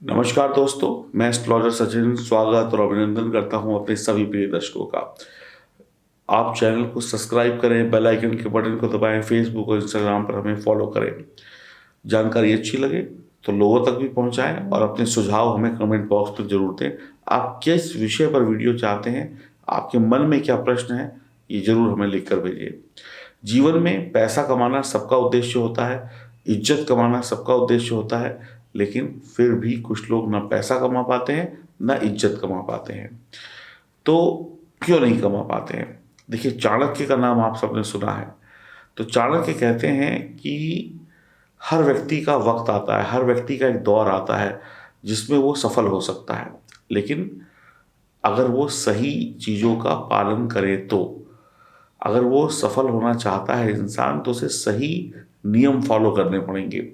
नमस्कार दोस्तों, मैं एस्ट्रोलॉजर सचिन स्वागत और अभिनंदन करता हूं अपने सभी प्रिय दर्शकों का। आप चैनल को सब्सक्राइब करें, बेल आइकन के बटन को दबाएं, फेसबुक और इंस्टाग्राम पर हमें फॉलो करें। जानकारी अच्छी लगे तो लोगों तक भी पहुंचाएं और अपने सुझाव हमें कमेंट बॉक्स में जरूर दें। आप किस विषय पर वीडियो चाहते हैं, आपके मन में क्या प्रश्न है, ये जरूर हमें लिख कर भेजिए। जीवन में पैसा कमाना सबका उद्देश्य होता है, इज्जत कमाना सबका उद्देश्य होता है, लेकिन फिर भी कुछ लोग ना पैसा कमा पाते हैं, ना इज्जत कमा पाते हैं। तो क्यों नहीं कमा पाते हैं? देखिए, चाणक्य का नाम आप सबने सुना है। तो चाणक्य कहते हैं कि हर व्यक्ति का वक्त आता है, हर व्यक्ति का एक दौर आता है जिसमें वो सफल हो सकता है, लेकिन अगर वो सही चीज़ों का पालन करे तो। अगर वो सफल होना चाहता है इंसान, तो उसे सही नियम फॉलो करने पड़ेंगे।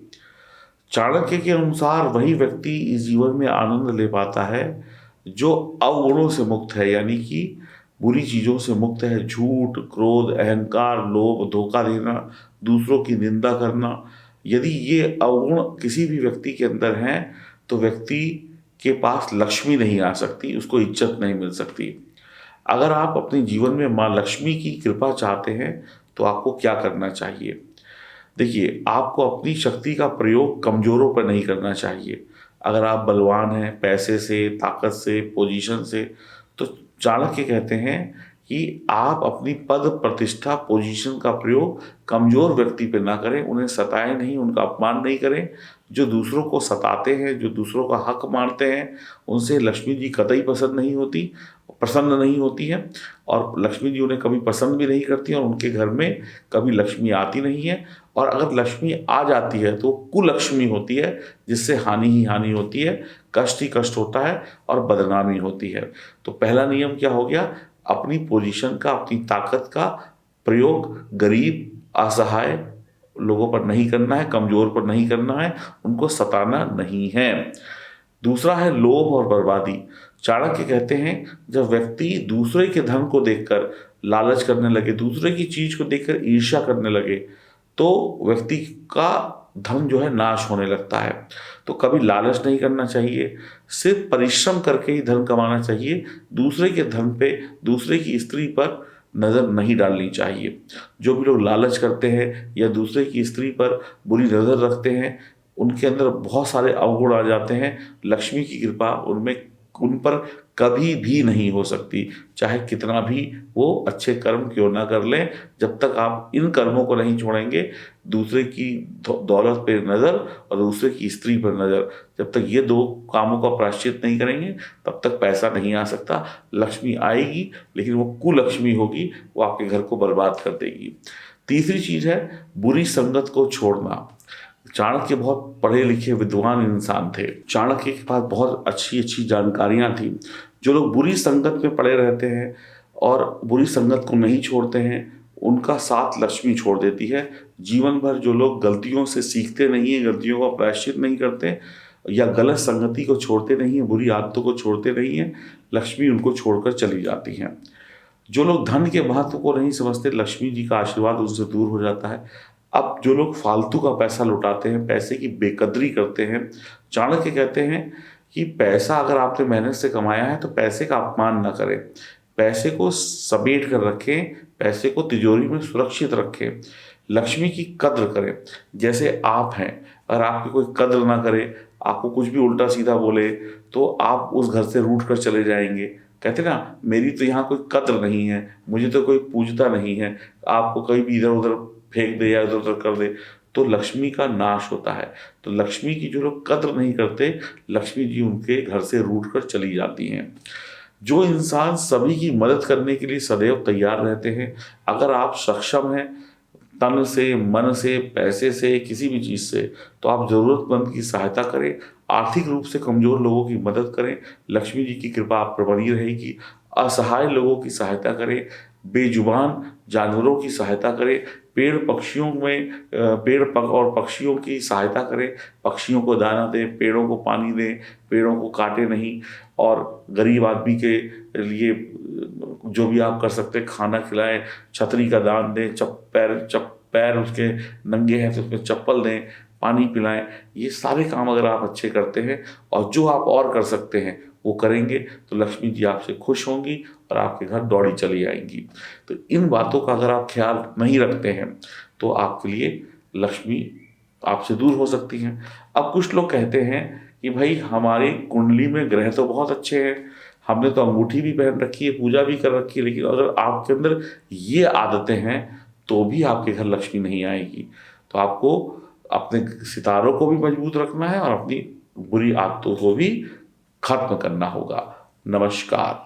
चाणक्य के अनुसार वही व्यक्ति इस जीवन में आनंद ले पाता है जो अवगुणों से मुक्त है, यानी कि बुरी चीज़ों से मुक्त है। झूठ, क्रोध, अहंकार, लोभ, धोखा देना, दूसरों की निंदा करना, यदि ये अवगुण किसी भी व्यक्ति के अंदर हैं तो व्यक्ति के पास लक्ष्मी नहीं आ सकती, उसको इज्जत नहीं मिल सकती। अगर आप अपने जीवन में माँ लक्ष्मी की कृपा चाहते हैं तो आपको क्या करना चाहिए? देखिए, आपको अपनी शक्ति का प्रयोग कमजोरों पर नहीं करना चाहिए। अगर आप बलवान हैं, पैसे से, ताकत से, पोजीशन से, तो चाणक्य कहते हैं कि आप अपनी पद, प्रतिष्ठा, पोजीशन का प्रयोग कमजोर व्यक्ति पे ना करें, उन्हें सताएं नहीं, उनका अपमान नहीं करें। जो दूसरों को सताते हैं, जो दूसरों का हक मारते हैं, उनसे लक्ष्मी जी कतई प्रसन्न नहीं होती है, और लक्ष्मी जी उन्हें कभी पसंद भी नहीं करती और उनके घर में कभी लक्ष्मी आती नहीं है। और अगर लक्ष्मी आ जाती है तो कुलक्ष्मी होती है, जिससे हानि ही हानि होती है, कष्ट ही कष्ट होता है और बदनामी होती है। तो पहला नियम क्या हो गया? अपनी पोजीशन का, अपनी ताकत का प्रयोग गरीब, असहाय लोगों पर नहीं करना है, कमजोर पर नहीं करना है, उनको सताना नहीं है। दूसरा है लोभ और बर्बादी। चाणक्य कहते हैं, जब व्यक्ति दूसरे के धन को देखकर लालच करने लगे, दूसरे की चीज को देखकर ईर्ष्या करने लगे, तो व्यक्ति का धन जो है नाश होने लगता है। तो कभी लालच नहीं करना चाहिए, सिर्फ परिश्रम करके ही धन कमाना चाहिए। दूसरे के धन पे, दूसरे की स्त्री पर नज़र नहीं डालनी चाहिए। जो भी लोग लालच करते हैं या दूसरे की स्त्री पर बुरी नज़र रखते हैं, उनके अंदर बहुत सारे अवगुण आ जाते हैं। लक्ष्मी की कृपा उनमें, उन पर कभी भी नहीं हो सकती, चाहे कितना भी वो अच्छे कर्म क्यों ना कर लें। जब तक आप इन कर्मों को नहीं छोड़ेंगे, दूसरे की दौलत पे नज़र और दूसरे की स्त्री पर नज़र, जब तक ये दो कामों का प्रायश्चित नहीं करेंगे, तब तक पैसा नहीं आ सकता। लक्ष्मी आएगी, लेकिन वो कुलक्ष्मी होगी, वो आपके घर को बर्बाद कर देगी। तीसरी चीज़ है बुरी संगत को छोड़ना। चाणक्य बहुत पढ़े लिखे विद्वान इंसान थे। चाणक्य के पास बहुत अच्छी अच्छी जानकारियां थी। जो लोग बुरी संगत में पड़े रहते हैं और बुरी संगत को नहीं छोड़ते हैं, उनका साथ लक्ष्मी छोड़ देती है। जीवन भर जो लोग गलतियों से सीखते नहीं है, गलतियों का प्रायश्चित नहीं करते, या गलत संगति को छोड़ते नहीं है, बुरी आदतों को छोड़ते नहीं है, लक्ष्मी उनको छोड़कर चली जाती हैं। जो लोग धन के महत्व को नहीं समझते, लक्ष्मी जी का आशीर्वाद उनसे दूर हो जाता है। अब जो लोग फालतू का पैसा लुटाते हैं, पैसे की बेकदरी करते हैं, चाणक्य कहते हैं कि पैसा अगर आपने मेहनत से कमाया है तो पैसे का अपमान ना करें, पैसे को समेट कर रखें, पैसे को तिजोरी में सुरक्षित रखें, लक्ष्मी की कद्र करें। जैसे आप हैं, अगर आपकी कोई कद्र ना करे, आपको कुछ भी उल्टा सीधा बोले, तो आप उस घर से रूठ कर चले जाएंगे। कहते ना, मेरी तो यहाँ कोई कद्र नहीं है, मुझे तो कोई पूजता नहीं है, आपको कहीं भी इधर उधर फेंक दे या इधर उधर कर दे, तो लक्ष्मी का नाश होता है। तो लक्ष्मी की जो लोग कद्र नहीं करते, लक्ष्मी जी उनके घर से रूठ कर चली जाती हैं। जो इंसान सभी की मदद करने के लिए सदैव तैयार रहते हैं, अगर आप सक्षम हैं तन से, मन से, पैसे से, किसी भी चीज़ से, तो आप ज़रूरतमंद की सहायता करें, आर्थिक रूप से कमज़ोर लोगों की मदद करें, लक्ष्मी जी की कृपा आप पर बनी रहेगी। असहाय लोगों की सहायता करें, बेजुबान जानवरों की सहायता करें, पेड़ पक्षियों में और पक्षियों की सहायता करें, पक्षियों को दाना दें, पेड़ों को पानी दें, पेड़ों को काटे नहीं, और गरीब आदमी के लिए जो भी आप कर सकते हैं, खाना खिलाएं, छतरी का दान दें, पैर उसके नंगे हैं तो उसमें चप्पल दें, पानी पिलाएं। ये सारे काम अगर आप अच्छे करते हैं और जो आप और कर सकते हैं वो करेंगे तो लक्ष्मी जी आपसे खुश होंगी और आपके घर दौड़ी चली आएंगी। तो इन बातों का अगर आप ख्याल नहीं रखते हैं तो आपके लिए लक्ष्मी आपसे दूर हो सकती हैं। अब कुछ लोग कहते हैं कि भाई हमारी कुंडली में ग्रह तो बहुत अच्छे हैं, हमने तो अंगूठी भी पहन रखी है, पूजा भी कर रखी है, लेकिन अगर आपके अंदर ये आदतें हैं तो भी आपके घर लक्ष्मी नहीं आएगी। तो आपको अपने सितारों को भी मजबूत रखना है और अपनी बुरी आदतों को भी खत्म करना होगा। नमस्कार।